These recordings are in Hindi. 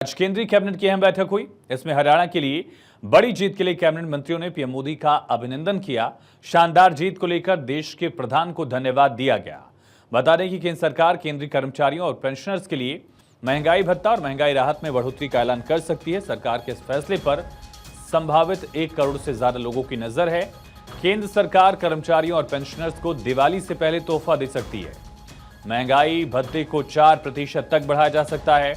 आज केंद्रीय कैबिनेट की अहम बैठक हुई। इसमें हरियाणा के लिए बड़ी जीत के लिए कैबिनेट मंत्रियों ने पीएम मोदी का अभिनंदन किया। शानदार जीत को लेकर देश के प्रधान को धन्यवाद दिया गया। बता दें कि केंद्र सरकार केंद्रीय कर्मचारियों और पेंशनर्स के लिए महंगाई भत्ता और महंगाई राहत में बढ़ोतरी का ऐलान कर सकती है। सरकार के इस फैसले पर संभावित 1 करोड़ से ज्यादा लोगों की नजर है। केंद्र सरकार कर्मचारियों और पेंशनर्स को दिवाली से पहले तोहफा दे सकती है। महंगाई भत्ते को 4% तक बढ़ाया जा सकता है।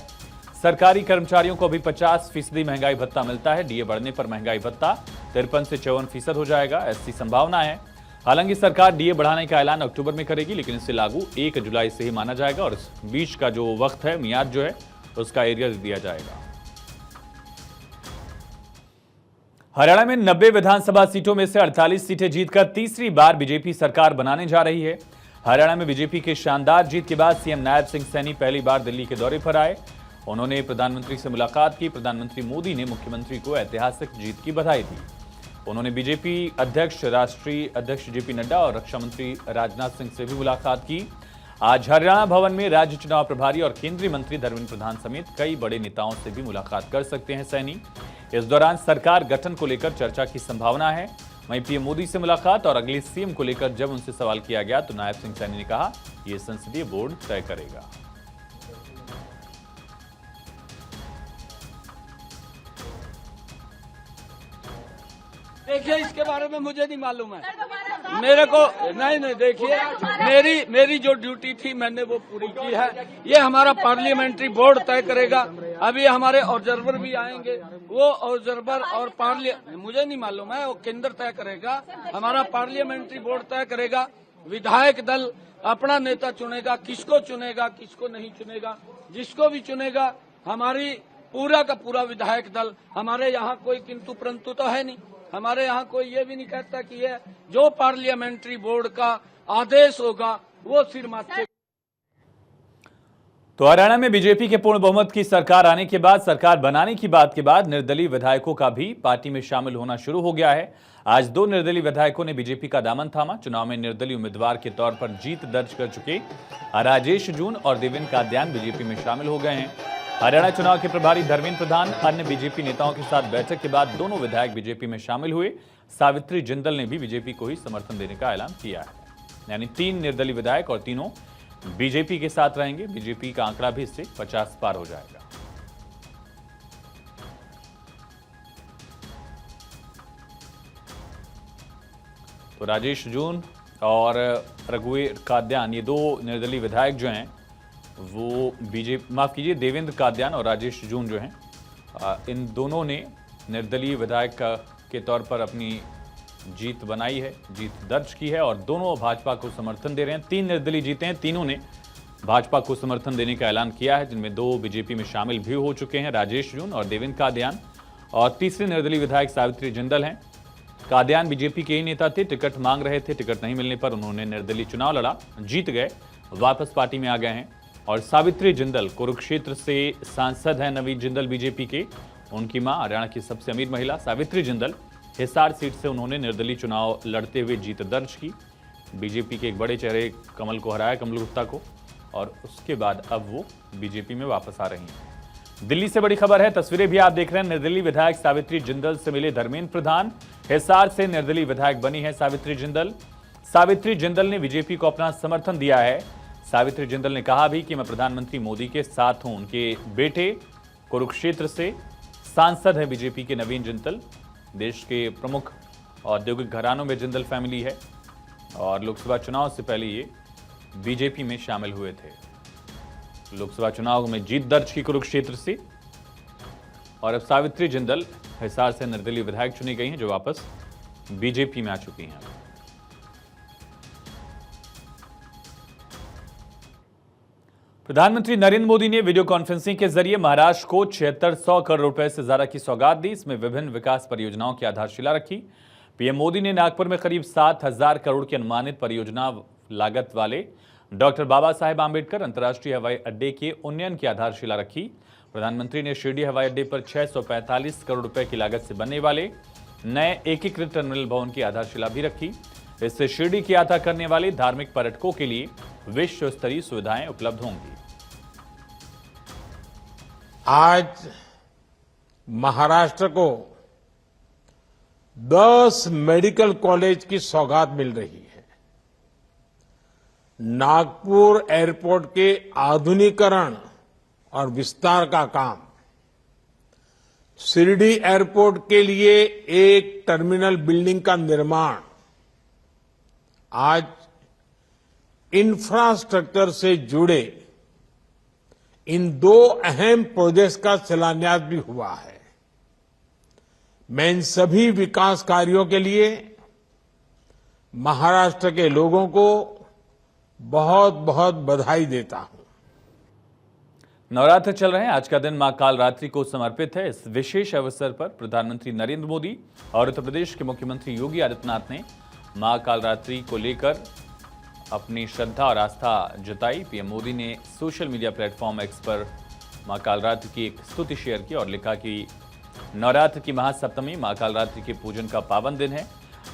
सरकारी कर्मचारियों को अभी 50% महंगाई भत्ता मिलता है। डीए बढ़ने पर महंगाई भत्ता 53 से 54% हो जाएगा, ऐसी संभावना है। हालांकि सरकार डीए बढ़ाने का ऐलान अक्टूबर में करेगी, लेकिन इससे लागू 1 जुलाई से ही माना जाएगा और इस बीच का जो वक्त है, मियाद जो है, उसका एरिया दिया जाएगा। हरियाणा में 90 विधानसभा सीटों में से 48 सीटें जीतकर तीसरी बार बीजेपी सरकार बनाने जा रही है। हरियाणा में बीजेपी के शानदार जीत के बाद सीएम नायब सिंह सैनी पहली बार दिल्ली के दौरे पर आए। उन्होंने प्रधानमंत्री से मुलाकात की। प्रधानमंत्री मोदी ने मुख्यमंत्री को ऐतिहासिक जीत की बधाई दी। उन्होंने बीजेपी अध्यक्ष, राष्ट्रीय अध्यक्ष जेपी नड्डा और रक्षा मंत्री राजनाथ सिंह से भी मुलाकात की। आज हरियाणा भवन में राज्य चुनाव प्रभारी और केंद्रीय मंत्री धर्मेंद्र प्रधान समेत कई बड़े नेताओं से भी मुलाकात कर सकते हैं सैनी। इस दौरान सरकार गठन को लेकर चर्चा की संभावना है। वहीं पीएम मोदी से मुलाकात और अगले सीएम को लेकर जब उनसे सवाल किया गया तो नायब सिंह सैनी ने कहा, यह संसदीय बोर्ड तय करेगा। देखिए, इसके बारे में मुझे नहीं मालूम है। मेरे को नहीं देखिए, मेरी जो ड्यूटी थी मैंने वो पूरी की है। ये हमारा पार्लियामेंट्री बोर्ड तय करेगा। अभी हमारे ऑब्जर्वर भी आएंगे, वो ऑब्जर्वर और मुझे नहीं मालूम है, वो केंद्र तय करेगा। हमारा पार्लियामेंट्री बोर्ड तय करेगा। विधायक दल अपना नेता चुनेगा, किसको चुनेगा किसको नहीं चुनेगा। जिसको भी चुनेगा, हमारी पूरा का पूरा विधायक दल, हमारे यहाँ कोई किंतु परंतु तो है नहीं। हमारे यहाँ कोई ये भी नहीं कहता कि ये जो पार्लियामेंट्री बोर्ड का आदेश होगा वो सिर माथे। तो हरियाणा में बीजेपी के पूर्ण बहुमत की सरकार आने के बाद, सरकार बनाने की बात के बाद निर्दलीय विधायकों का भी पार्टी में शामिल होना शुरू हो गया है। आज 2 निर्दलीय विधायकों ने बीजेपी का दामन थामा। चुनाव में निर्दलीय उम्मीदवार के तौर पर जीत दर्ज कर चुके राजेश जून और देवेंद्र कादयान बीजेपी में शामिल हो गए हैं। हरियाणा चुनाव के प्रभारी धर्मेंद्र प्रधान अन्य बीजेपी नेताओं के साथ बैठक के बाद दोनों विधायक बीजेपी में शामिल हुए। सावित्री जिंदल ने भी बीजेपी को ही समर्थन देने का ऐलान किया है। यानी 3 निर्दलीय विधायक और तीनों बीजेपी के साथ रहेंगे। बीजेपी का आंकड़ा भी इससे 50 पार हो जाएगा। तो राजेश जून और रघुवीर कादयान, ये 2 निर्दलीय विधायक जो हैं वो देवेंद्र कादयान और राजेश जून जो हैं, इन दोनों ने निर्दलीय विधायक के तौर पर अपनी जीत बनाई है, जीत दर्ज की है और दोनों भाजपा को समर्थन दे रहे हैं। 3 निर्दलीय जीते हैं, तीनों ने भाजपा को समर्थन देने का ऐलान किया है, जिनमें 2 बीजेपी में शामिल भी हो चुके हैं, राजेश जून और देवेंद्र कादयान, और तीसरे निर्दलीय विधायक सावित्री जिंदल हैं। कादयान बीजेपी के ही नेता थे, टिकट मांग रहे थे। टिकट नहीं मिलने पर उन्होंने निर्दलीय चुनाव लड़ा, जीत गए, वापस पार्टी में आ गए हैं। और सावित्री जिंदल कुरुक्षेत्र से सांसद हैं। नवीन जिंदल बीजेपी के, उनकी मां हरियाणा की सबसे अमीर महिला सावित्री जिंदल, हिसार सीट से उन्होंने निर्दलीय चुनाव लड़ते हुए जीत दर्ज की। बीजेपी के एक बड़े चेहरे कमल को हराया, कमल गुप्ता को, और उसके बाद अब वो बीजेपी में वापस आ रही हैं। दिल्ली से बड़ी खबर है, तस्वीरें भी आप देख रहे हैं। निर्दलीय विधायक सावित्री जिंदल से मिले धर्मेंद्र प्रधान। हिसार से निर्दलीय विधायक बनी है सावित्री जिंदल। सावित्री जिंदल ने बीजेपी को अपना समर्थन दिया है। सावित्री जिंदल ने कहा भी कि मैं प्रधानमंत्री मोदी के साथ हूं। उनके बेटे कुरुक्षेत्र से सांसद है बीजेपी के नवीन जिंदल। देश के प्रमुख औद्योगिक घरानों में जिंदल फैमिली है और लोकसभा चुनाव से पहले ये बीजेपी में शामिल हुए थे। लोकसभा चुनाव में जीत दर्ज की कुरुक्षेत्र से, और अब सावित्री जिंदल हिसार से निर्दलीय विधायक चुनी गई हैं, जो वापस बीजेपी में आ चुकी हैं। प्रधानमंत्री नरेंद्र मोदी ने वीडियो कॉन्फ्रेंसिंग के जरिए महाराष्ट्र को 7600 करोड़ रुपए से ज्यादा की सौगात दी। इसमें विभिन्न विकास परियोजनाओं की आधारशिला रखी। पीएम मोदी ने नागपुर में करीब 7000 करोड़ की अनुमानित परियोजना लागत वाले डॉक्टर बाबा साहेब आंबेडकर अंतर्राष्ट्रीय हवाई अड्डे के उन्नयन की आधारशिला रखी। प्रधानमंत्री ने शिरडी हवाई अड्डे पर 645 करोड़ रुपए की लागत से बनने वाले नए एकीकृत टर्मिनल भवन की आधारशिला भी रखी। इससे शिरडी की यात्रा करने वाले धार्मिक पर्यटकों के लिए विश्व स्तरीय सुविधाएं उपलब्ध होंगी। आज महाराष्ट्र को 10 मेडिकल कॉलेज की सौगात मिल रही है। नागपुर एयरपोर्ट के आधुनिकीकरण और विस्तार का काम, शिरडी एयरपोर्ट के लिए एक टर्मिनल बिल्डिंग का निर्माण, आज इंफ्रास्ट्रक्चर से जुड़े इन 2 अहम प्रोजेक्ट्स का शिलान्यास भी हुआ है। मैं इन सभी विकास कार्यों के लिए महाराष्ट्र के लोगों को बहुत बहुत बधाई देता हूं। नवरात्र चल रहे हैं। आज का दिन मां कालरात्रि को समर्पित है। इस विशेष अवसर पर प्रधानमंत्री नरेंद्र मोदी और उत्तर प्रदेश के मुख्यमंत्री योगी आदित्यनाथ ने मां कालरात्रि को लेकर अपनी श्रद्धा और आस्था जताई। पीएम मोदी ने सोशल मीडिया प्लेटफॉर्म एक्स पर मां कालरात्रि की एक स्तुति शेयर की और लिखा कि नवरात्र की महासप्तमी मां कालरात्रि के पूजन का पावन दिन है।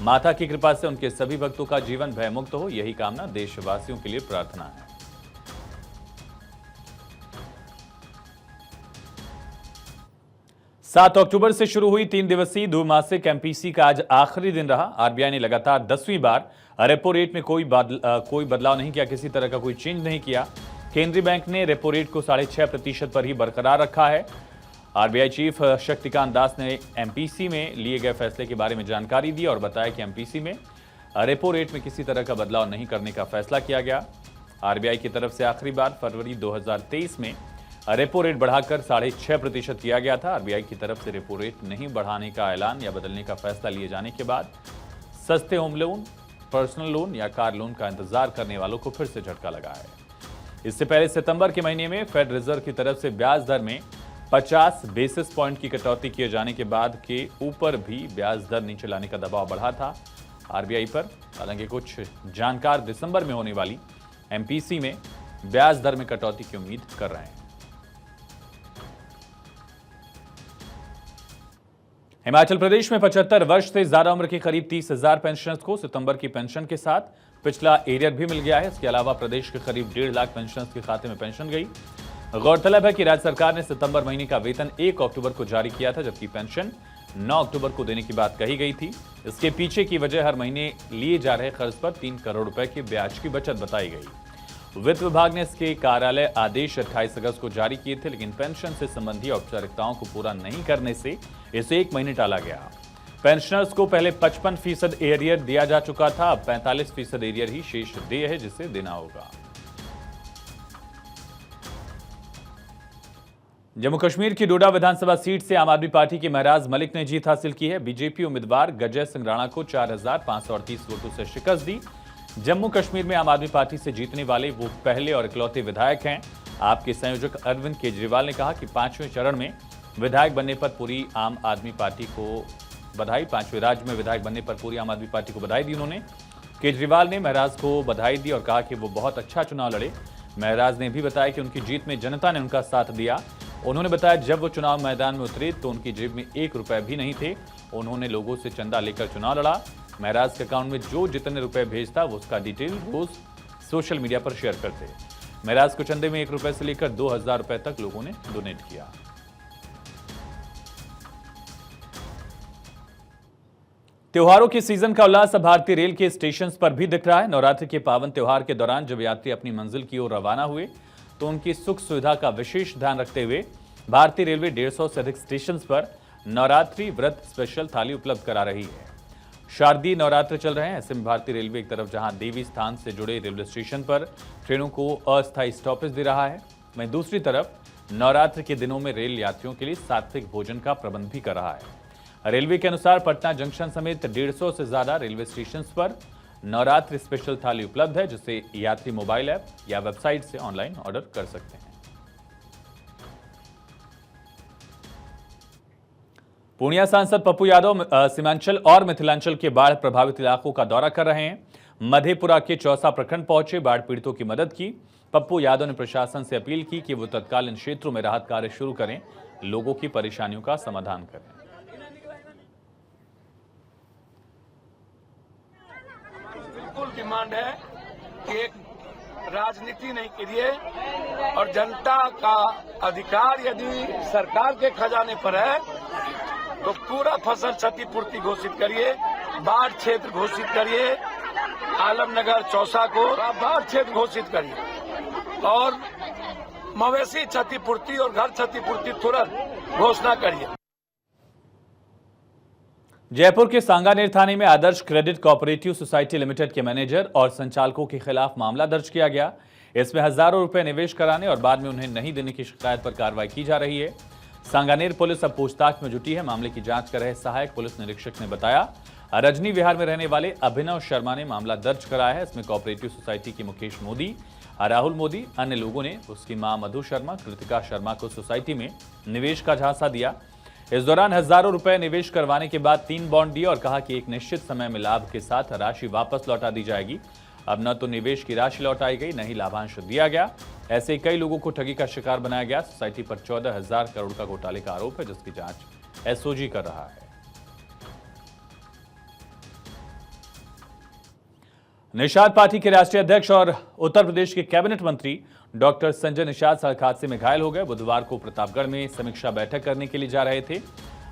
माता की कृपा से उनके सभी भक्तों का जीवन भयमुक्त हो, यही कामना देशवासियों के लिए प्रार्थना है। सात अक्टूबर से शुरू हुई 3 दिवसीय द्विमासिक एमपीसी का आज आखिरी दिन रहा। आरबीआई ने लगातार 10वीं बार रेपो रेट में कोई बदलाव नहीं किया, किसी तरह का कोई चेंज नहीं किया। केंद्रीय बैंक ने रेपो रेट को 6.5% पर ही बरकरार रखा है। आरबीआई चीफ शक्तिकांत दास ने एमपीसी में लिए गए फैसले के बारे में जानकारी दी और बताया कि एमपीसी में रेपो रेट में किसी तरह का बदलाव नहीं करने का फैसला किया गया। आरबीआई की तरफ से आखिरी बार फरवरी 2023 में रेपो रेट बढ़ाकर 6.5% किया गया था। आरबीआई की तरफ से रेपो रेट नहीं बढ़ाने का ऐलान या बदलने का फैसला लिए जाने के बाद सस्ते होम लोन, पर्सनल लोन या कार लोन का इंतजार करने वालों को फिर से झटका लगा है। इससे पहले सितंबर के महीने में फेड रिजर्व की तरफ से ब्याज दर में 50 बेसिस पॉइंट की कटौती किए जाने के बाद के ऊपर भी ब्याज दर नीचे लाने का दबाव बढ़ा था आरबीआई पर। हालांकि कुछ जानकार दिसंबर में होने वाली एमपीसी में ब्याज दर में कटौती की उम्मीद कर रहे हैं। हिमाचल प्रदेश में 75 वर्ष से ज्यादा उम्र के करीब 30,000 पेंशनर्स को सितंबर की पेंशन के साथ पिछला एरियर भी मिल गया है। इसके अलावा प्रदेश के करीब 1.5 लाख पेंशनर्स के खाते में पेंशन गई। गौरतलब है कि राज्य सरकार ने सितंबर महीने का वेतन 1 अक्टूबर को जारी किया था, जबकि पेंशन 9 अक्टूबर को देने की बात कही गई थी। इसके पीछे की वजह हर महीने लिए जा रहे खर्च पर 3 करोड़ रुपए की ब्याज की बचत बताई गई। वित्त विभाग ने इसके कार्यालय आदेश 28 अगस्त को जारी किए थे, लेकिन पेंशन से संबंधी औपचारिकताओं को पूरा नहीं करने से इसे 1 महीने टाला गया। पेंशनर्स को पहले 55% एरियर दिया जा चुका था, अब 45% एरियर ही शेष देय है जिसे देना होगा। जम्मू कश्मीर की डोडा विधानसभा सीट से आम आदमी पार्टी के महराज मलिक ने जीत हासिल की है। बीजेपी उम्मीदवार गजय सिंह राणा को 4,538 वोटों से शिकस्त दी। जम्मू कश्मीर में आम आदमी पार्टी से जीतने वाले वो पहले और इकलौते विधायक हैं। आपके संयोजक अरविंद केजरीवाल ने कहा कि 5वें चरण में विधायक बनने पर पूरी आम आदमी पार्टी को बधाई। 5वें राज्य में विधायक बनने पर पूरी आम आदमी पार्टी को बधाई दी उन्होंने। केजरीवाल ने महराज को बधाई दी और कहा कि वो बहुत अच्छा चुनाव लड़े। महराज ने भी बताया कि उनकी जीत में जनता ने उनका साथ दिया। उन्होंने बताया जब वो चुनाव मैदान में उतरे तो उनकी जेब में 1 रुपए भी नहीं थे। उन्होंने लोगों से चंदा लेकर चुनाव लड़ा। महराज के अकाउंट में जो जितने रुपए भेजता वो उसका डिटेल रोज सोशल मीडिया पर शेयर करते। महराज को चंदे में 1 रुपए से लेकर 2,000 रुपए तक लोगों ने डोनेट किया। त्योहारों के सीजन का उल्लास अब भारतीय रेल के स्टेशन पर भी दिख रहा है। नवरात्रि के पावन त्योहार के दौरान जब यात्री अपनी मंजिल की ओर रवाना हुए तो उनकी सुख सुविधा का विशेष ध्यान रखते हुए भारतीय रेलवे 150 से अधिक स्टेशन पर नवरात्रि व्रत स्पेशल थाली उपलब्ध करा रही है। शारदीय नवरात्र चल रहे हैं, ऐसे में भारतीय रेलवे एक तरफ जहां देवी स्थान से जुड़े रेलवे स्टेशन पर ट्रेनों को अस्थायी स्टॉपेज दे रहा है, वहीं दूसरी तरफ नवरात्र के दिनों में रेल यात्रियों के लिए सात्विक भोजन का प्रबंध भी कर रहा है। रेलवे के अनुसार पटना जंक्शन समेत 150 से ज्यादा रेलवे स्टेशन पर नवरात्रि स्पेशल थाली उपलब्ध है, जिसे यात्री मोबाइल ऐप या वेबसाइट से ऑनलाइन ऑर्डर कर सकते हैं। पूर्णिया सांसद पप्पू यादव सीमांचल और मिथिलांचल के बाढ़ प्रभावित इलाकों का दौरा कर रहे हैं। मधेपुरा के चौसा प्रखंड पहुंचे, बाढ़ पीड़ितों की मदद की। पप्पू यादव ने प्रशासन से अपील की कि वो तत्काल इन क्षेत्रों में राहत कार्य शुरू करें, लोगों की परेशानियों का समाधान करें। बिल्कुल डिमांड है कि एक राजनीति नहीं करिए और जनता का अधिकार यदि सरकार के खजाने पर है तो पूरा फसल क्षतिपूर्ति घोषित करिए, बाढ़ क्षेत्र घोषित करिए, आलमनगर चौसा को बाढ़ क्षेत्र घोषित करिए और मवेशी क्षतिपूर्ति और घर क्षतिपूर्ति तुरंत घोषणा करिए। जयपुर के सांगानेर थाने में आदर्श क्रेडिट कोऑपरेटिव सोसाइटी लिमिटेड के मैनेजर और संचालकों के खिलाफ मामला दर्ज किया गया। इसमें हजारों रुपए निवेश कराने और बाद में उन्हें नहीं देने की शिकायत पर कार्रवाई की जा रही है। सांगानेर पुलिस अब पूछताछ में जुटी है। मामले की जांच कर रहे सहायक पुलिस निरीक्षक ने बताया, रजनी विहार में रहने वाले अभिनव शर्मा ने मामला दर्ज कराया है। इसमें कोऑपरेटिव सोसाइटी के मुकेश मोदी, राहुल मोदी, अन्य लोगों ने उसकी मां मधु शर्मा, कृतिका शर्मा को सोसाइटी में निवेश का झांसा दिया। इस दौरान हजारों रुपए निवेश करवाने के बाद 3 बॉन्ड दिए और कहा कि एक निश्चित समय में लाभ के साथ राशि वापस लौटा दी जाएगी। अब न तो निवेश की राशि लौटाई गई, न ही लाभांश दिया गया। ऐसे कई लोगों को ठगी का शिकार बनाया गया। सोसाइटी पर 14,000 करोड़ का घोटाले का आरोप है, जिसकी जांच एसओजी कर रहा है। निषाद पार्टी के राष्ट्रीय अध्यक्ष और उत्तर प्रदेश के कैबिनेट मंत्री डॉक्टर संजय निषाद सड़क हादसे में घायल हो गए। बुधवार को प्रतापगढ़ में समीक्षा बैठक करने के लिए जा रहे थे।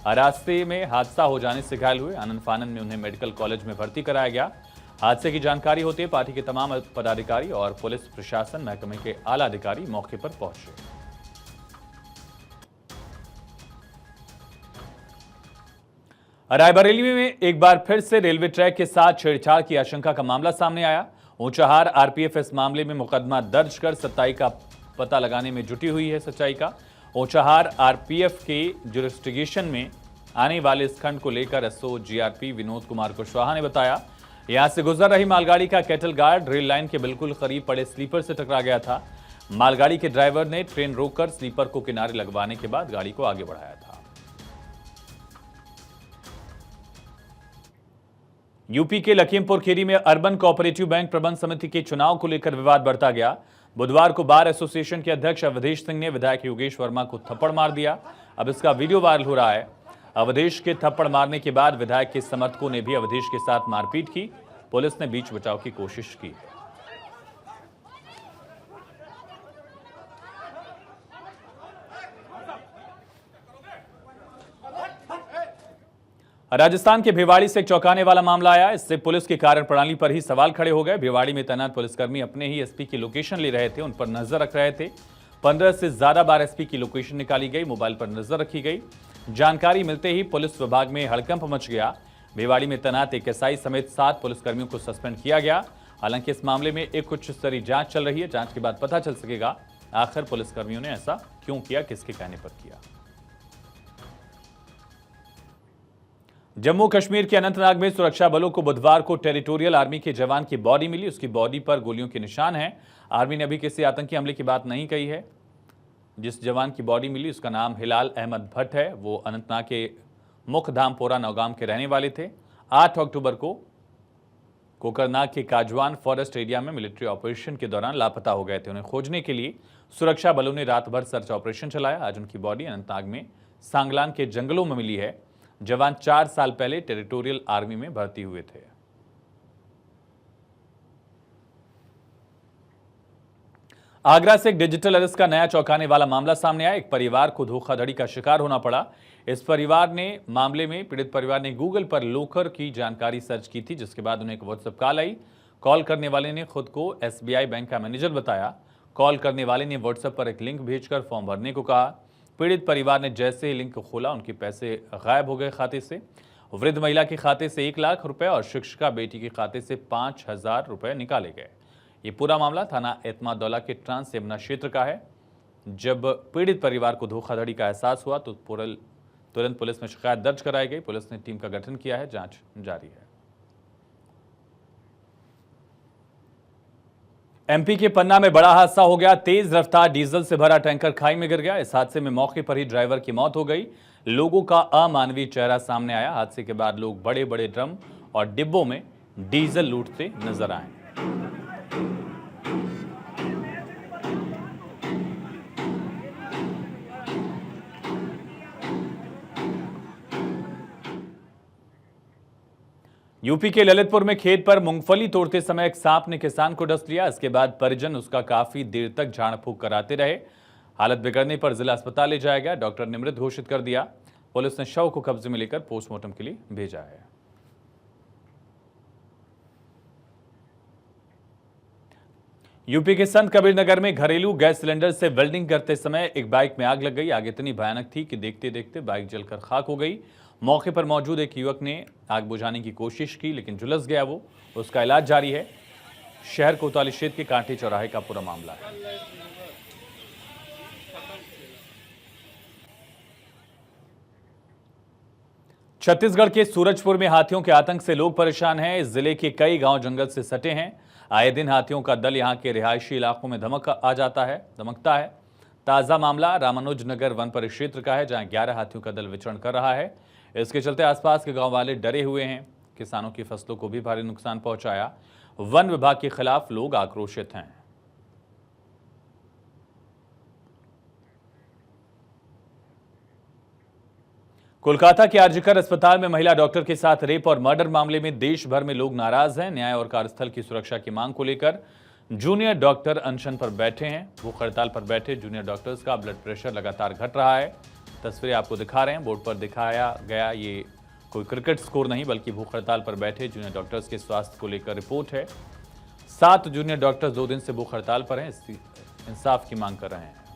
रास्ते में हादसा हो जाने से घायल हुए। आनंद फानन में उन्हें मेडिकल कॉलेज में भर्ती कराया गया। हादसे की जानकारी होते ही पार्टी के तमाम पदाधिकारी और पुलिस प्रशासन महकमे के आला अधिकारी मौके पर पहुंचे। रायबरेली में एक बार फिर से रेलवे ट्रैक के साथ छेड़छाड़ की आशंका का मामला सामने आया। ऊंचाहार आरपीएफ इस मामले में मुकदमा दर्ज कर सच्चाई का पता लगाने में जुटी हुई है। सच्चाई का ऊंचाहार आरपीएफ के जुरिस्डिक्शन में आने वाले इस खंड को लेकर एसओ जीआरपी विनोद कुमार कुशवाहा ने बताया, यहां से गुजर रही मालगाड़ी का कैटल गार्ड रेल लाइन के बिल्कुल करीब पड़े स्लीपर से टकरा गया था। मालगाड़ी के ड्राइवर ने ट्रेन रोककर स्लीपर को किनारे लगवाने के बाद गाड़ी को आगे बढ़ाया था। यूपी के लखीमपुर खीरी में अर्बन कोऑपरेटिव बैंक प्रबंध समिति के चुनाव को लेकर विवाद बढ़ता गया। बुधवार को बार एसोसिएशन के अध्यक्ष अवधेश सिंह ने विधायक योगेश वर्मा को थप्पड़ मार दिया। अब इसका वीडियो वायरल हो रहा है। अवधेश के थप्पड़ मारने के बाद विधायक के समर्थकों ने भी अवधेश के साथ मारपीट की। पुलिस ने बीच बचाव की कोशिश की। राजस्थान के भिवाड़ी से एक चौंकाने वाला मामला आया। इससे पुलिस की कार्य प्रणाली पर ही सवाल खड़े हो गए। भिवाड़ी में तैनात पुलिसकर्मी अपने ही एसपी की लोकेशन ले रहे थे, उन पर नजर रख रहे थे। 15 से ज्यादा बार एसपी की लोकेशन निकाली गई, मोबाइल पर नजर रखी गई। जानकारी मिलते ही पुलिस विभाग में हड़कंप मच गया। भिवाड़ी में तैनात एक एसआई समेत 7 पुलिसकर्मियों को सस्पेंड किया गया। हालांकि इस मामले में एक उच्च स्तरीय जांच चल रही है। जांच के बाद पता चल सकेगा आखिर पुलिसकर्मियों ने ऐसा क्यों किया, किसके कहने पर किया। जम्मू कश्मीर के अनंतनाग में सुरक्षा बलों को बुधवार को टेरिटोरियल आर्मी के जवान की बॉडी मिली। उसकी बॉडी पर गोलियों के निशान हैं। आर्मी ने अभी किसी आतंकी हमले की बात नहीं कही है। जिस जवान की बॉडी मिली उसका नाम हिलाल अहमद भट्ट है। वो अनंतनाग के मुखधामपोरा नौगाम के रहने वाले थे। 8 अक्टूबर को कोकरनाग के काजवान फॉरेस्ट एरिया में मिलिट्री ऑपरेशन के दौरान लापता हो गए थे। उन्हें खोजने के लिए सुरक्षा बलों ने रात भर सर्च ऑपरेशन चलाया। आज उनकी बॉडी अनंतनाग में सांगलान के जंगलों में मिली है। जवान 4 साल पहले टेरिटोरियल आर्मी में भर्ती हुए थे। आगरा से एक डिजिटल अरेस्ट का नया चौंकाने वाला मामला सामने आया। एक परिवार को धोखाधड़ी का शिकार होना पड़ा। इस परिवार ने मामले में पीड़ित परिवार ने गूगल पर लोकर की जानकारी सर्च की थी, जिसके बाद उन्हें एक व्हाट्सएप कॉल आई। कॉल करने वाले ने खुद को एसबीआई बैंक का मैनेजर बताया। कॉल करने वाले ने व्हाट्सएप पर एक लिंक भेजकर फॉर्म भरने को कहा। पीड़ित परिवार ने जैसे ही लिंक को खोला, उनके पैसे गायब हो गए खाते से। वृद्ध महिला के खाते से 1 लाख रुपए और शिक्षिका बेटी के खाते से 5,000 रुपए निकाले गए। ये पूरा मामला थाना एतमादौला के ट्रांस यमुना क्षेत्र का है। जब पीड़ित परिवार को धोखाधड़ी का एहसास हुआ तो तुरंत पुलिस में शिकायत दर्ज कराई गई। पुलिस ने टीम का गठन किया है, जांच जारी है। एमपी के पन्ना में बड़ा हादसा हो गया। तेज रफ्तार डीजल से भरा टैंकर खाई में गिर गया। इस हादसे में मौके पर ही ड्राइवर की मौत हो गई। लोगों का अमानवीय चेहरा सामने आया। हादसे के बाद लोग बड़े बड़े ड्रम और डिब्बों में डीजल लूटते नजर आए। यूपी के ललितपुर में खेत पर मूंगफली तोड़ते समय एक सांप ने किसान को डस लिया। इसके बाद परिजन उसका काफी देर तक झाड़ फूंक कराते रहे। हालत बिगड़ने पर जिला अस्पताल ले जाया गया। डॉक्टर ने मृत घोषित कर दिया। पुलिस ने शव को कब्जे में लेकर पोस्टमार्टम के लिए भेजा है। यूपी के संत कबीर नगर में घरेलू गैस सिलेंडर से वेल्डिंग करते समय एक बाइक में आग लग गई। आग इतनी भयानक थी कि देखते देखते बाइक जलकर खाक हो गई। मौके पर मौजूद एक युवक ने आग बुझाने की कोशिश की, लेकिन झुलस गया वो। उसका इलाज जारी है। शहर कोतवाली क्षेत्र के कांटे चौराहे का पूरा मामला है। छत्तीसगढ़ के सूरजपुर में हाथियों के आतंक से लोग परेशान हैं। इस जिले के कई गांव जंगल से सटे हैं। आए दिन हाथियों का दल यहां के रिहायशी इलाकों में धमकता है। ताजा मामला रामानुज नगर वन परिक्षेत्र का है, जहां 11 हाथियों का दल विचरण कर रहा है। इसके चलते आसपास के गांव वाले डरे हुए हैं। किसानों की फसलों को भी भारी नुकसान पहुंचाया। वन विभाग के खिलाफ लोग आक्रोशित हैं। कोलकाता के आरजीकर अस्पताल में महिला डॉक्टर के साथ रेप और मर्डर मामले में देश भर में लोग नाराज हैं। न्याय और कार्यस्थल की सुरक्षा की मांग को लेकर जूनियर डॉक्टर अनशन पर बैठे हैं। भूख हड़ताल पर बैठे जूनियर डॉक्टर्स का ब्लड प्रेशर लगातार घट रहा है। तस्वीरें आपको दिखा रहे हैं। बोर्ड पर दिखाया गया ये कोई क्रिकेट स्कोर नहीं, बल्कि भूख हड़ताल पर बैठे जूनियर डॉक्टर्स के स्वास्थ्य को लेकर रिपोर्ट है। 7 जूनियर डॉक्टर्स 2 दिन से भूख हड़ताल पर हैं। इंसाफ की मांग कर रहे हैं।